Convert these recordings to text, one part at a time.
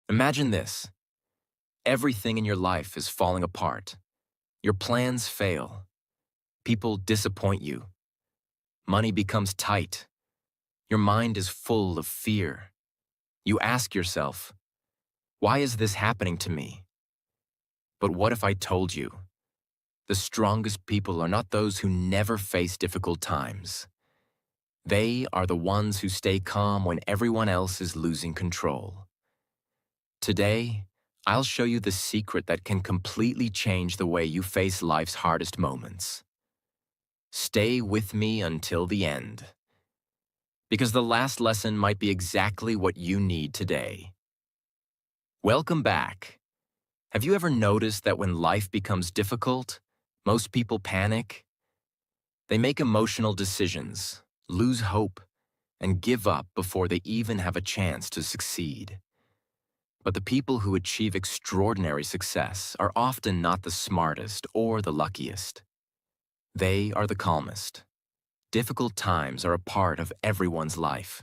Imagine this. Everything in your life is falling apart. Your plans fail. People disappoint you. Money becomes tight. Your mind is full of fear. You ask yourself, why is this happening to me? But what if I told you? The strongest people are not those who never face difficult times. They are the ones who stay calm when everyone else is losing control. Today, I'll show you the secret that can completely change the way you face life's hardest moments. Stay with me until the end, because the last lesson might be exactly what you need today. Welcome back. Have you ever noticed that when life becomes difficult, most people panic? They make emotional decisions, lose hope, and give up before they even have a chance to succeed. But the people who achieve extraordinary success are often not the smartest or the luckiest. They are the calmest. Difficult times are a part of everyone's life.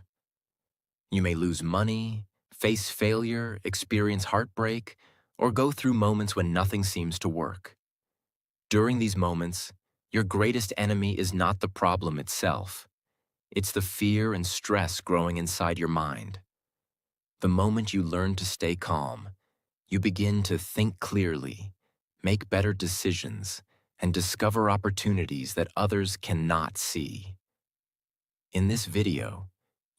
You may lose money, face failure, experience heartbreak, or go through moments when nothing seems to work. During these moments, your greatest enemy is not the problem itself. It's the fear and stress growing inside your mind. The moment you learn to stay calm, you begin to think clearly, make better decisions, and discover opportunities that others cannot see. In this video,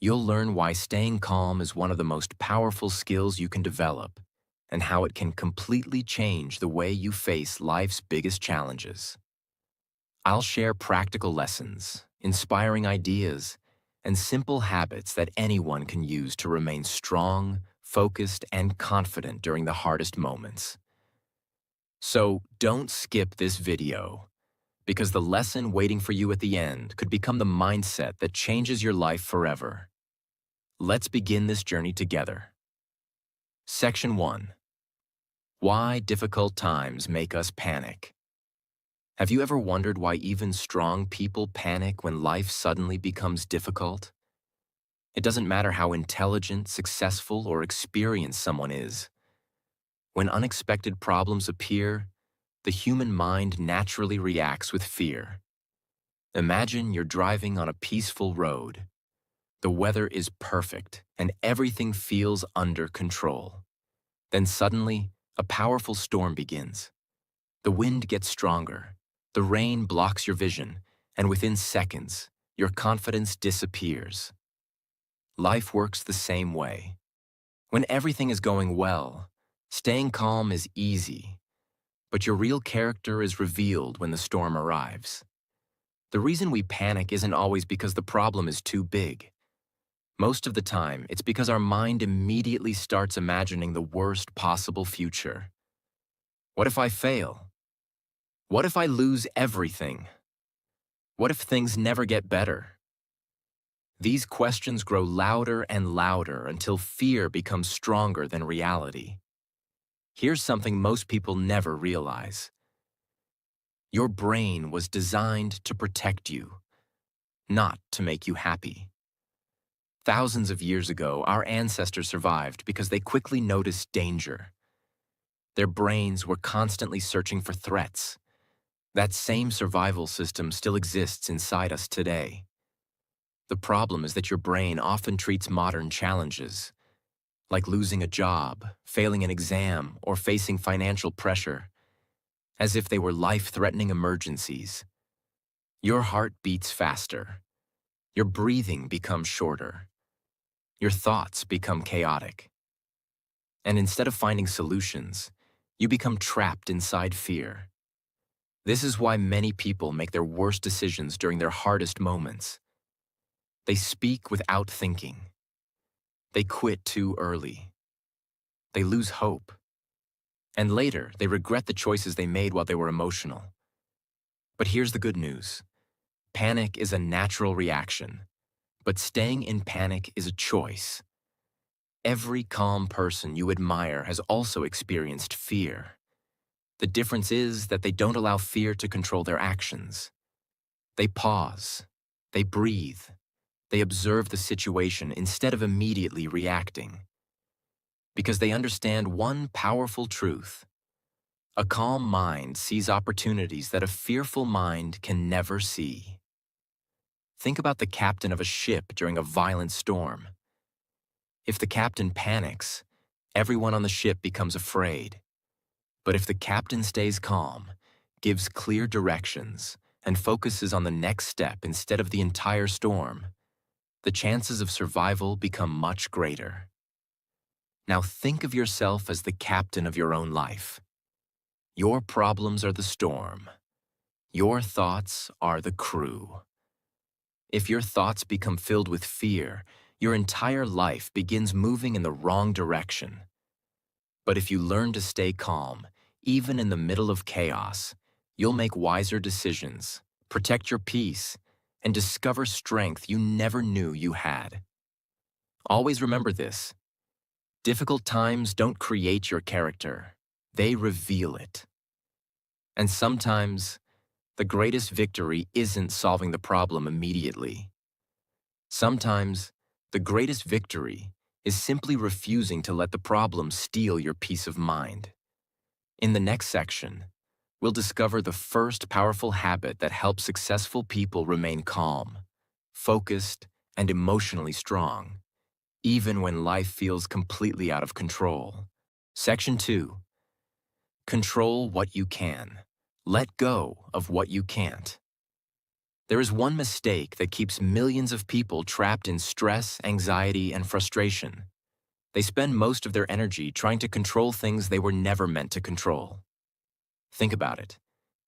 you'll learn why staying calm is one of the most powerful skills you can develop and how it can completely change the way you face life's biggest challenges. I'll share practical lessons, inspiring ideas, and simple habits that anyone can use to remain strong, focused, and confident during the hardest moments. So don't skip this video, because the lesson waiting for you at the end could become the mindset that changes your life forever. Let's begin this journey together. Section 1. Why difficult times make us panic. Have you ever wondered why even strong people panic when life suddenly becomes difficult? It doesn't matter how intelligent, successful, or experienced someone is. When unexpected problems appear, the human mind naturally reacts with fear. Imagine you're driving on a peaceful road. The weather is perfect, and everything feels under control. Then suddenly, a powerful storm begins. The wind gets stronger. The rain blocks your vision, and within seconds, your confidence disappears. Life works the same way. When everything is going well, staying calm is easy, but your real character is revealed when the storm arrives. The reason we panic isn't always because the problem is too big. Most of the time, it's because our mind immediately starts imagining the worst possible future. What if I fail? What if I lose everything? What if things never get better? These questions grow louder and louder until fear becomes stronger than reality. Here's something most people never realize. Your brain was designed to protect you, not to make you happy. Thousands of years ago, our ancestors survived because they quickly noticed danger. Their brains were constantly searching for threats. That same survival system still exists inside us today. The problem is that your brain often treats modern challenges, like losing a job, failing an exam, or facing financial pressure, as if they were life-threatening emergencies. Your heart beats faster. Your breathing becomes shorter. Your thoughts become chaotic. And instead of finding solutions, you become trapped inside fear. This is why many people make their worst decisions during their hardest moments. They speak without thinking. They quit too early. They lose hope. And later, they regret the choices they made while they were emotional. But here's the good news. Panic is a natural reaction, but staying in panic is a choice. Every calm person you admire has also experienced fear. The difference is that they don't allow fear to control their actions. They pause. They breathe. They observe the situation instead of immediately reacting. Because they understand one powerful truth. A calm mind sees opportunities that a fearful mind can never see. Think about the captain of a ship during a violent storm. If the captain panics, everyone on the ship becomes afraid. But if the captain stays calm, gives clear directions, and focuses on the next step instead of the entire storm, the chances of survival become much greater. Now think of yourself as the captain of your own life. Your problems are the storm. Your thoughts are the crew. If your thoughts become filled with fear, your entire life begins moving in the wrong direction. But if you learn to stay calm, even in the middle of chaos, you'll make wiser decisions, protect your peace, and discover strength you never knew you had. Always remember this. Difficult times don't create your character. They reveal it. And sometimes, the greatest victory isn't solving the problem immediately. Sometimes, the greatest victory is simply refusing to let the problem steal your peace of mind. In the next section, we'll discover the first powerful habit that helps successful people remain calm, focused, and emotionally strong, even when life feels completely out of control. Section 2. Control what you can. Let go of what you can't. There is one mistake that keeps millions of people trapped in stress, anxiety, and frustration. They spend most of their energy trying to control things they were never meant to control. Think about it.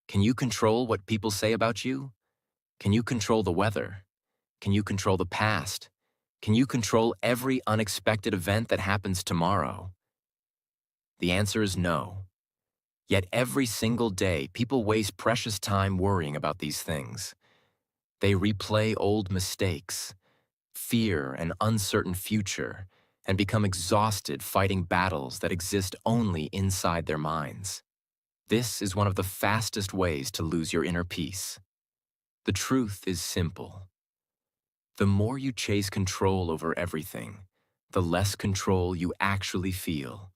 Can you control what people say about you? Can you control the weather? Can you control the past? Can you control every unexpected event that happens tomorrow? The answer is no. Yet every single day, people waste precious time worrying about these things. They replay old mistakes, fear an uncertain future, and become exhausted fighting battles that exist only inside their minds. This is one of the fastest ways to lose your inner peace. The truth is simple. The more you chase control over everything, the less control you actually feel.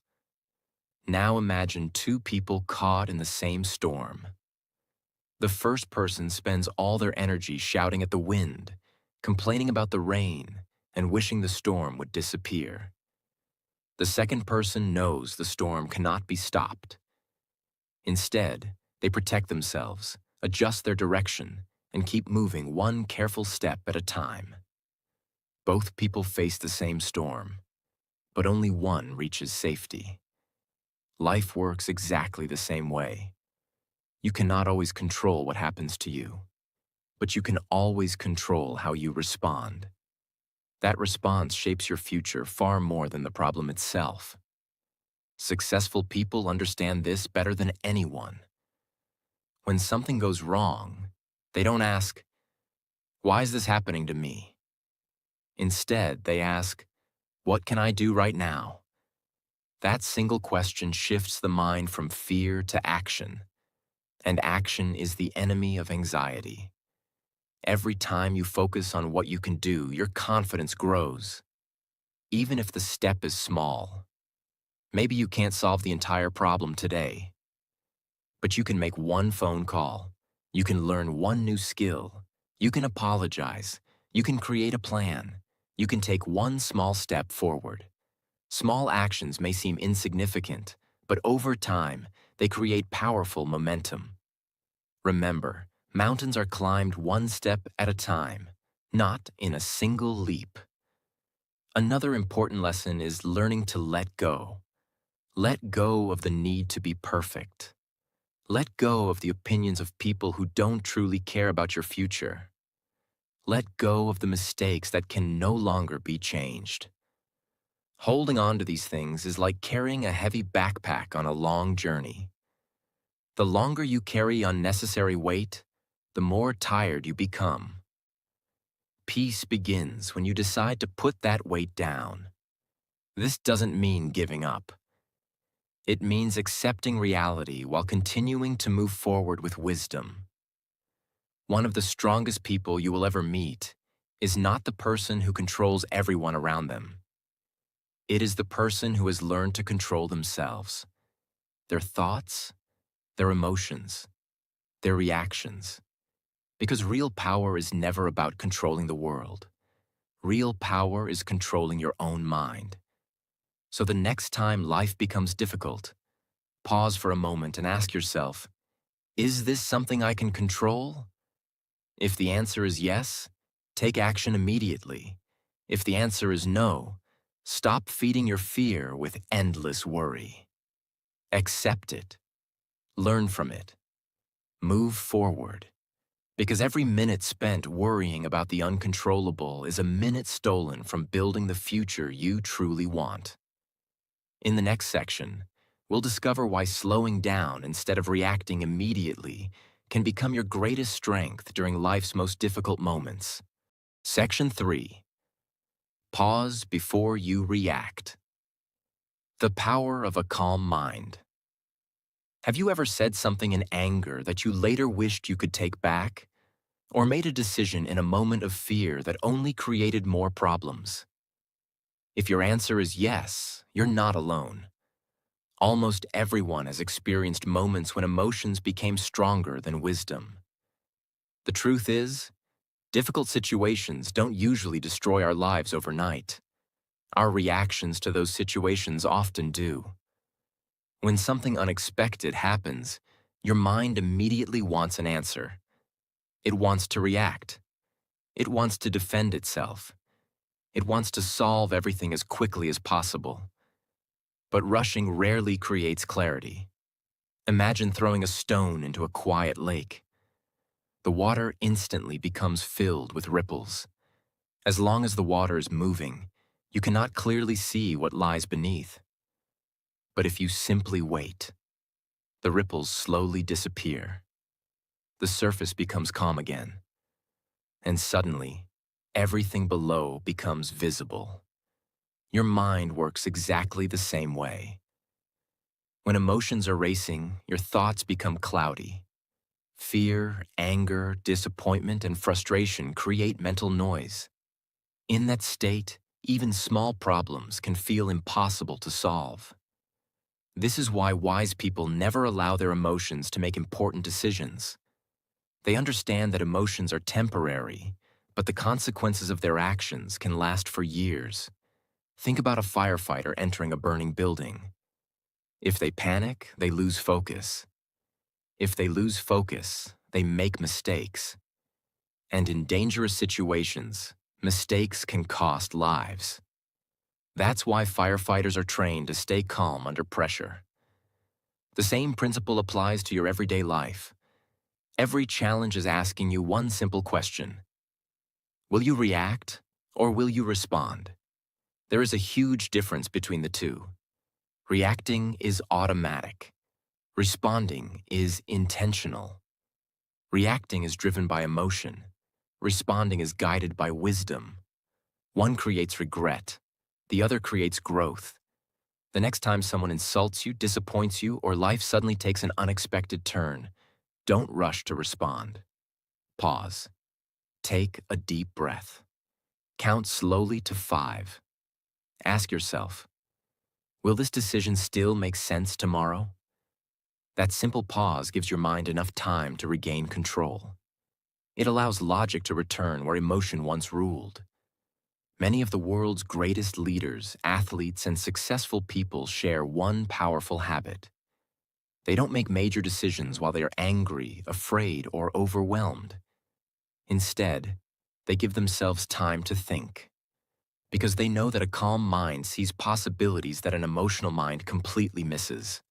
Now imagine two people caught in the same storm. The first person spends all their energy shouting at the wind, complaining about the rain, and wishing the storm would disappear. The second person knows the storm cannot be stopped. Instead, they protect themselves, adjust their direction, and keep moving one careful step at a time. Both people face the same storm, but only one reaches safety. Life works exactly the same way. You cannot always control what happens to you, but you can always control how you respond. That response shapes your future far more than the problem itself. Successful people understand this better than anyone. When something goes wrong, they don't ask, "Why is this happening to me?" Instead, they ask, "What can I do right now?" That single question shifts the mind from fear to action, and action is the enemy of anxiety. Every time you focus on what you can do, your confidence grows, even if the step is small. Maybe you can't solve the entire problem today, but you can make one phone call. You can learn one new skill. You can apologize. You can create a plan. You can take one small step forward. Small actions may seem insignificant, but over time, they create powerful momentum. Remember, mountains are climbed one step at a time, not in a single leap. Another important lesson is learning to let go. Let go of the need to be perfect. Let go of the opinions of people who don't truly care about your future. Let go of the mistakes that can no longer be changed. Holding on to these things is like carrying a heavy backpack on a long journey. The longer you carry unnecessary weight, the more tired you become. Peace begins when you decide to put that weight down. This doesn't mean giving up. It means accepting reality while continuing to move forward with wisdom. One of the strongest people you will ever meet is not the person who controls everyone around them. It is the person who has learned to control themselves, their thoughts, their emotions, their reactions. Because real power is never about controlling the world. Real power is controlling your own mind. So the next time life becomes difficult, pause for a moment and ask yourself, is this something I can control? If the answer is yes, take action immediately. If the answer is no, stop feeding your fear with endless worry. Accept it. Learn from it. Move forward. Because every minute spent worrying about the uncontrollable is a minute stolen from building the future you truly want. In the next section, we'll discover why slowing down instead of reacting immediately can become your greatest strength during life's most difficult moments. Section 3. Pause before you react. The power of a calm mind. Have you ever said something in anger that you later wished you could take back? Or made a decision in a moment of fear that only created more problems? If your answer is yes, you're not alone. Almost everyone has experienced moments when emotions became stronger than wisdom. The truth is, difficult situations don't usually destroy our lives overnight. Our reactions to those situations often do. When something unexpected happens, your mind immediately wants an answer. It wants to react. It wants to defend itself. It wants to solve everything as quickly as possible. But rushing rarely creates clarity. Imagine throwing a stone into a quiet lake. The water instantly becomes filled with ripples. As long as the water is moving, you cannot clearly see what lies beneath. But if you simply wait, the ripples slowly disappear. The surface becomes calm again. And suddenly, everything below becomes visible. Your mind works exactly the same way. When emotions are racing, your thoughts become cloudy. Fear, anger, disappointment, and frustration create mental noise. In that state, even small problems can feel impossible to solve. This is why wise people never allow their emotions to make important decisions. They understand that emotions are temporary, but the consequences of their actions can last for years. Think about a firefighter entering a burning building. If they panic, they lose focus. If they lose focus, they make mistakes. And in dangerous situations, mistakes can cost lives. That's why firefighters are trained to stay calm under pressure. The same principle applies to your everyday life. Every challenge is asking you one simple question. Will you react or will you respond? There is a huge difference between the two. Reacting is automatic. Responding is intentional. Reacting is driven by emotion. Responding is guided by wisdom. One creates regret. The other creates growth. The next time someone insults you, disappoints you, or life suddenly takes an unexpected turn, don't rush to respond. Pause. Take a deep breath. Count slowly to 5. Ask yourself, will this decision still make sense tomorrow? That simple pause gives your mind enough time to regain control. It allows logic to return where emotion once ruled. Many of the world's greatest leaders, athletes, and successful people share one powerful habit. They don't make major decisions while they are angry, afraid, or overwhelmed. Instead, they give themselves time to think, because they know that a calm mind sees possibilities that an emotional mind completely misses.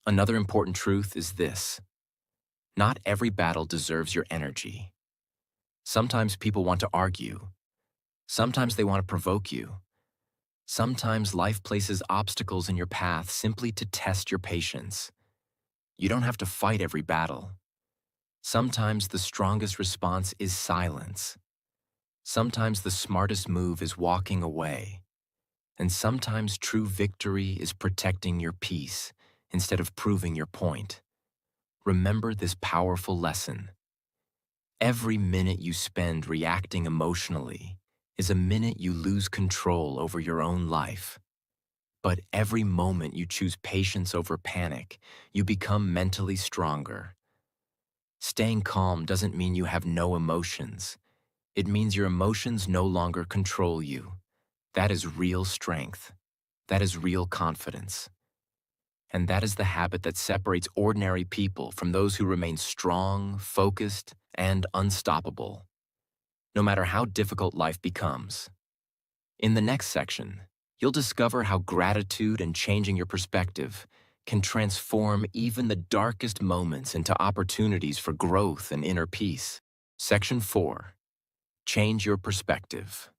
Another important truth is this: not every battle deserves your energy. Sometimes people want to argue. Sometimes they want to provoke you. Sometimes life places obstacles in your path simply to test your patience. You don't have to fight every battle. Sometimes the strongest response is silence. Sometimes the smartest move is walking away. And sometimes true victory is protecting your peace instead of proving your point. Remember this powerful lesson. Every minute you spend reacting emotionally is a minute you lose control over your own life. But every moment you choose patience over panic, you become mentally stronger. Staying calm doesn't mean you have no emotions. It means your emotions no longer control you. That is real strength. That is real confidence. And that is the habit that separates ordinary people from those who remain strong, focused, and unstoppable, no matter how difficult life becomes. In the next section, you'll discover how gratitude and changing your perspective can transform even the darkest moments into opportunities for growth and inner peace. Section 4. Change your perspective.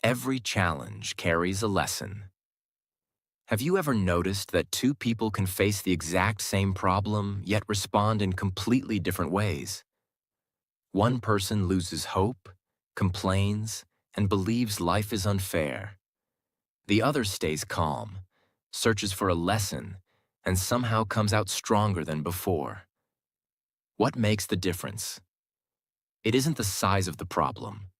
Every challenge carries a lesson. Have you ever noticed that two people can face the exact same problem yet respond in completely different ways? One person loses hope, complains, and believes life is unfair. The other stays calm, searches for a lesson, and somehow comes out stronger than before. What makes the difference? It isn't the size of the problem.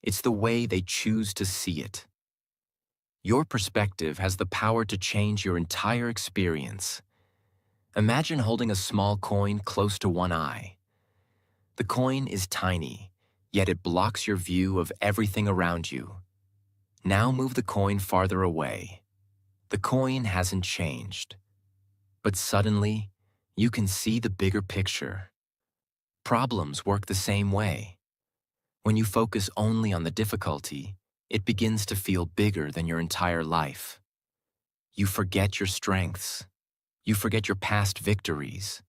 It's the way they choose to see it. Your perspective has the power to change your entire experience. Imagine holding a small coin close to one eye. The coin is tiny, yet it blocks your view of everything around you. Now move the coin farther away. The coin hasn't changed. But suddenly, you can see the bigger picture. Problems work the same way. When you focus only on the difficulty, it begins to feel bigger than your entire life. You forget your strengths. You forget your past victories.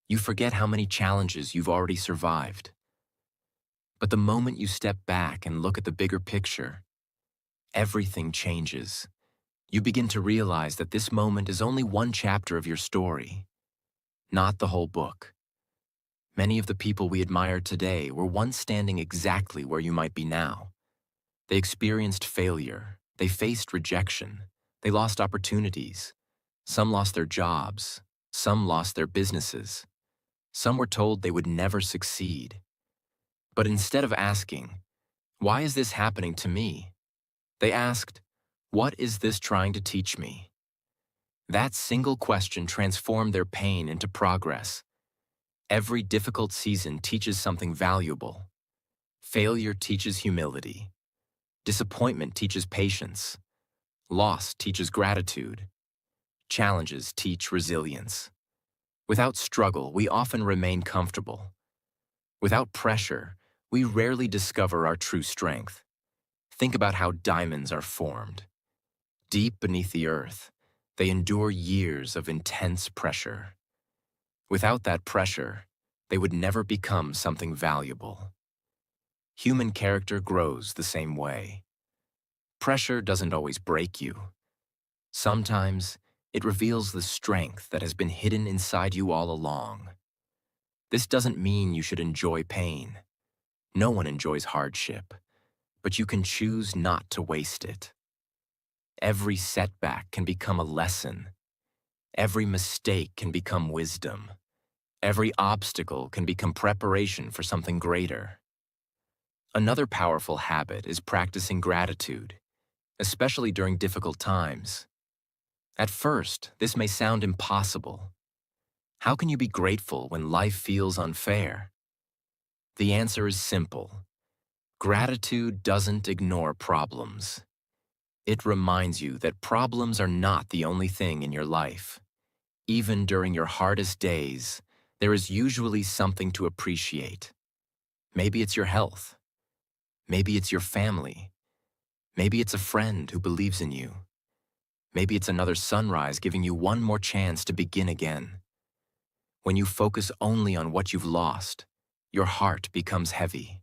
You forget how many challenges you've already survived. But the moment you step back and look at the bigger picture, everything changes. You begin to realize that this moment is only one chapter of your story, not the whole book. Many of the people we admire today were once standing exactly where you might be now. They experienced failure. They faced rejection. They lost opportunities. Some lost their jobs. Some lost their businesses. Some were told they would never succeed. But instead of asking, "Why is this happening to me?" they asked, "What is this trying to teach me?" That single question transformed their pain into progress. Every difficult season teaches something valuable. Failure teaches humility. Disappointment teaches patience. Loss teaches gratitude. Challenges teach resilience. Without struggle, we often remain comfortable. Without pressure, we rarely discover our true strength. Think about how diamonds are formed. Deep beneath the earth, they endure years of intense pressure. Without that pressure, they would never become something valuable. Human character grows the same way. Pressure doesn't always break you. Sometimes, it reveals the strength that has been hidden inside you all along. This doesn't mean you should enjoy pain. No one enjoys hardship, but you can choose not to waste it. Every setback can become a lesson. Every mistake can become wisdom. Every obstacle can become preparation for something greater. Another powerful habit is practicing gratitude, especially during difficult times. At first, this may sound impossible. How can you be grateful when life feels unfair? The answer is simple. Gratitude doesn't ignore problems. It reminds you that problems are not the only thing in your life. Even during your hardest days, there is usually something to appreciate. Maybe it's your health. Maybe it's your family. Maybe it's a friend who believes in you. Maybe it's another sunrise giving you one more chance to begin again. When you focus only on what you've lost, your heart becomes heavy.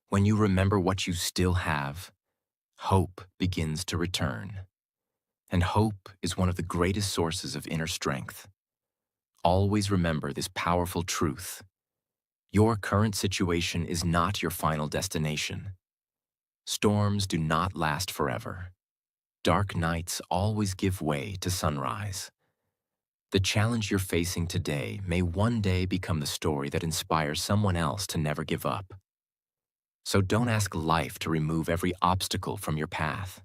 When you remember what you still have, hope begins to return. And hope is one of the greatest sources of inner strength. Always remember this powerful truth. Your current situation is not your final destination. Storms do not last forever. Dark nights always give way to sunrise. The challenge you're facing today may one day become the story that inspires someone else to never give up. So don't ask life to remove every obstacle from your path.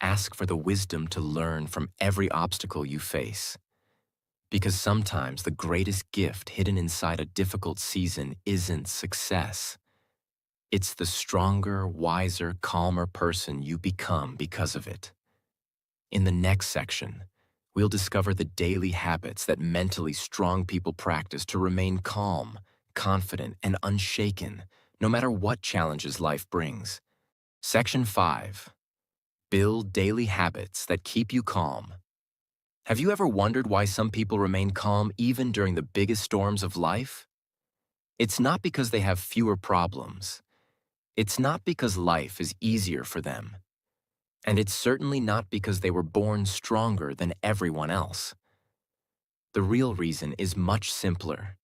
Ask for the wisdom to learn from every obstacle you face. Because sometimes the greatest gift hidden inside a difficult season isn't success. It's the stronger, wiser, calmer person you become because of it. In the next section, we'll discover the daily habits that mentally strong people practice to remain calm, confident, and unshaken, no matter what challenges life brings. Section 5. Build daily habits that keep you calm. Have you ever wondered why some people remain calm even during the biggest storms of life? It's not because they have fewer problems. It's not because life is easier for them. And it's certainly not because they were born stronger than everyone else. The real reason is much simpler.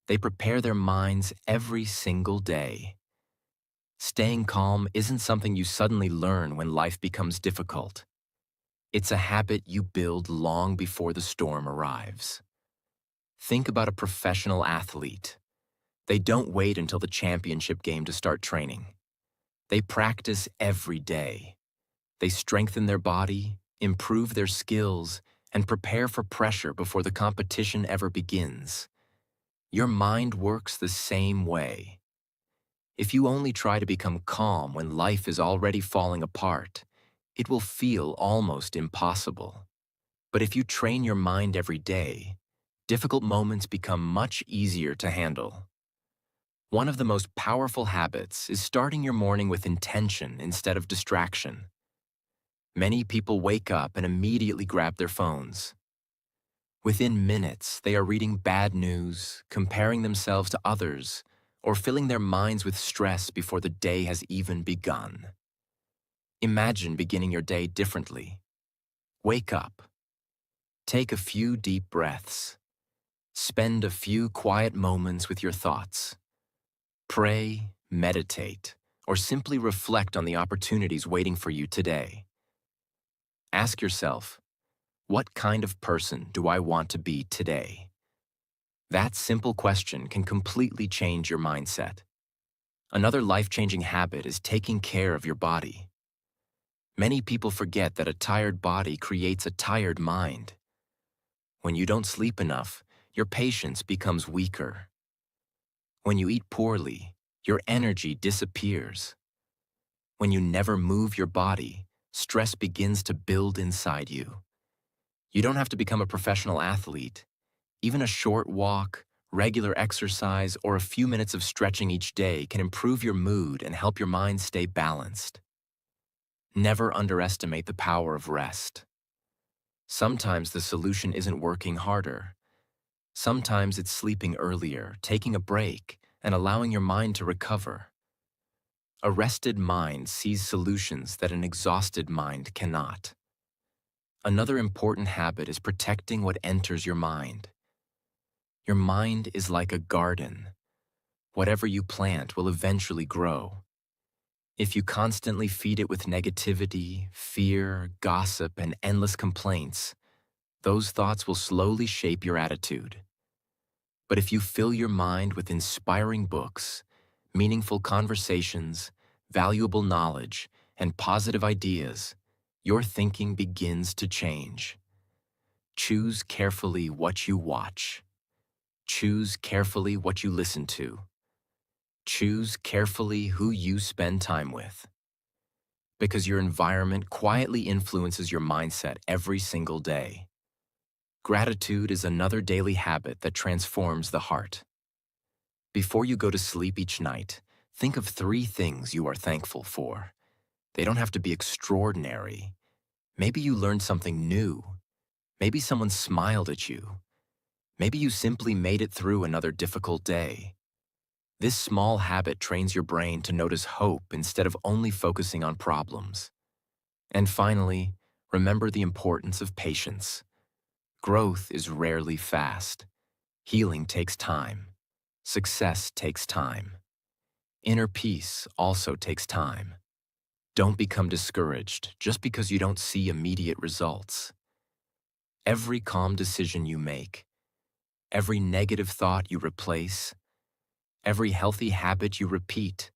They prepare their minds every single day. Staying calm isn't something you suddenly learn when life becomes difficult. It's a habit you build long before the storm arrives. Think about a professional athlete. They don't wait until the championship game to start training. They practice every day. They strengthen their body, improve their skills, and prepare for pressure before the competition ever begins. Your mind works the same way. If you only try to become calm when life is already falling apart, it will feel almost impossible. But if you train your mind every day, difficult moments become much easier to handle. One of the most powerful habits is starting your morning with intention instead of distraction. Many people wake up and immediately grab their phones. Within minutes, they are reading bad news, comparing themselves to others, or filling their minds with stress before the day has even begun. Imagine beginning your day differently. Wake up. Take a few deep breaths. Spend a few quiet moments with your thoughts. Pray, meditate, or simply reflect on the opportunities waiting for you today. Ask yourself, what kind of person do I want to be today? That simple question can completely change your mindset. Another life-changing habit is taking care of your body. Many people forget that a tired body creates a tired mind. When you don't sleep enough, your patience becomes weaker. When you eat poorly, your energy disappears. When you never move your body, stress begins to build inside you. You don't have to become a professional athlete. Even a short walk, regular exercise, or a few minutes of stretching each day can improve your mood and help your mind stay balanced. Never underestimate the power of rest. Sometimes the solution isn't working harder. Sometimes it's sleeping earlier, taking a break, and allowing your mind to recover. A rested mind sees solutions that an exhausted mind cannot. Another important habit is protecting what enters your mind. Your mind is like a garden. Whatever you plant will eventually grow. If you constantly feed it with negativity, fear, gossip, and endless complaints, those thoughts will slowly shape your attitude. But if you fill your mind with inspiring books, meaningful conversations, valuable knowledge, and positive ideas, your thinking begins to change. Choose carefully what you watch. Choose carefully what you listen to. Choose carefully who you spend time with. Because your environment quietly influences your mindset every single day. Gratitude is another daily habit that transforms the heart. Before you go to sleep each night, think of 3 things you are thankful for. They don't have to be extraordinary. Maybe you learned something new. Maybe someone smiled at you. Maybe you simply made it through another difficult day. This small habit trains your brain to notice hope instead of only focusing on problems. And finally, remember the importance of patience. Growth is rarely fast. Healing takes time. Success takes time. Inner peace also takes time. Don't become discouraged just because you don't see immediate results. Every calm decision you make, every negative thought you replace, every healthy habit you repeat,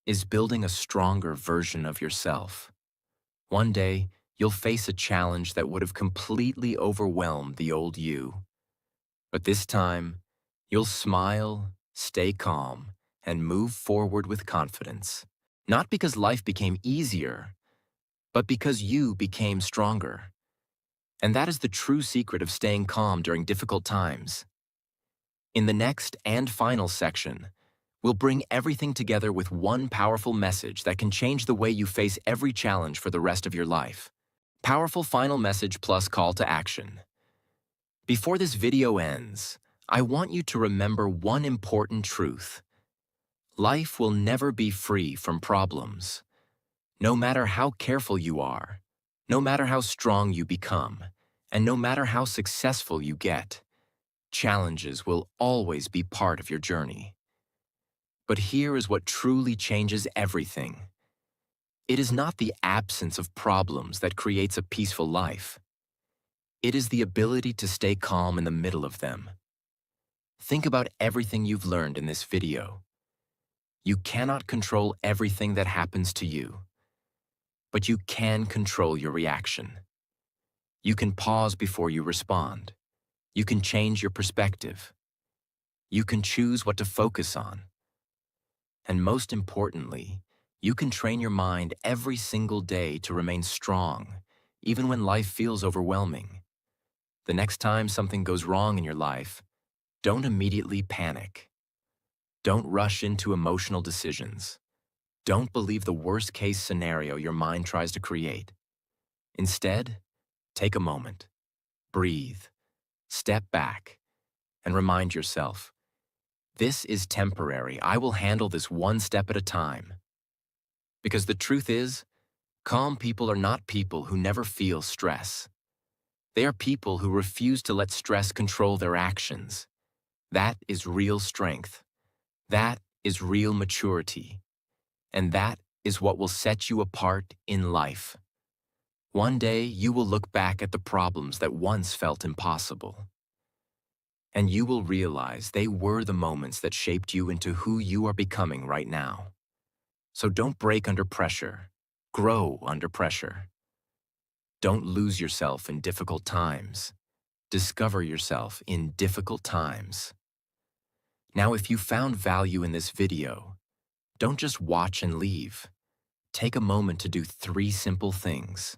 is building a stronger version of yourself. One day, you'll face a challenge that would have completely overwhelmed the old you. But this time, you'll smile, stay calm, and move forward with confidence. Not because life became easier, but because you became stronger. And that is the true secret of staying calm during difficult times. In the next and final section, we'll bring everything together with one powerful message that can change the way you face every challenge for the rest of your life. Powerful final message plus call to action. Before this video ends, I want you to remember one important truth. Life will never be free from problems. No matter how careful you are, no matter how strong you become, and no matter how successful you get, challenges will always be part of your journey. But here is what truly changes everything. It is not the absence of problems that creates a peaceful life. It is the ability to stay calm in the middle of them. Think about everything you've learned in this video. You cannot control everything that happens to you, but you can control your reaction. You can pause before you respond. You can change your perspective. You can choose what to focus on. And most importantly, you can train your mind every single day to remain strong, even when life feels overwhelming. The next time something goes wrong in your life, don't immediately panic. Don't rush into emotional decisions. Don't believe the worst-case scenario your mind tries to create. Instead, take a moment, breathe, step back, and remind yourself, this is temporary. I will handle this one step at a time. Because the truth is, calm people are not people who never feel stress. They are people who refuse to let stress control their actions. That is real strength. That is real maturity. And that is what will set you apart in life. One day, you will look back at the problems that once felt impossible. And you will realize they were the moments that shaped you into who you are becoming right now. So don't break under pressure. Grow under pressure. Don't lose yourself in difficult times. Discover yourself in difficult times. Now, if you found value in this video, don't just watch and leave. Take a moment to do 3 simple things.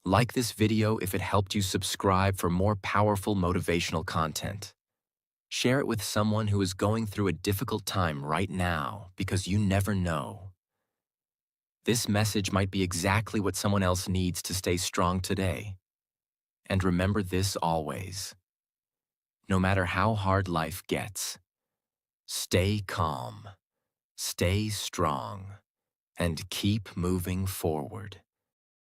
Like this video if it helped you. Subscribe for more powerful motivational content. Share it with someone who is going through a difficult time right now, because you never know. This message might be exactly what someone else needs to stay strong today. And remember this always. No matter how hard life gets, stay calm, stay strong, and keep moving forward.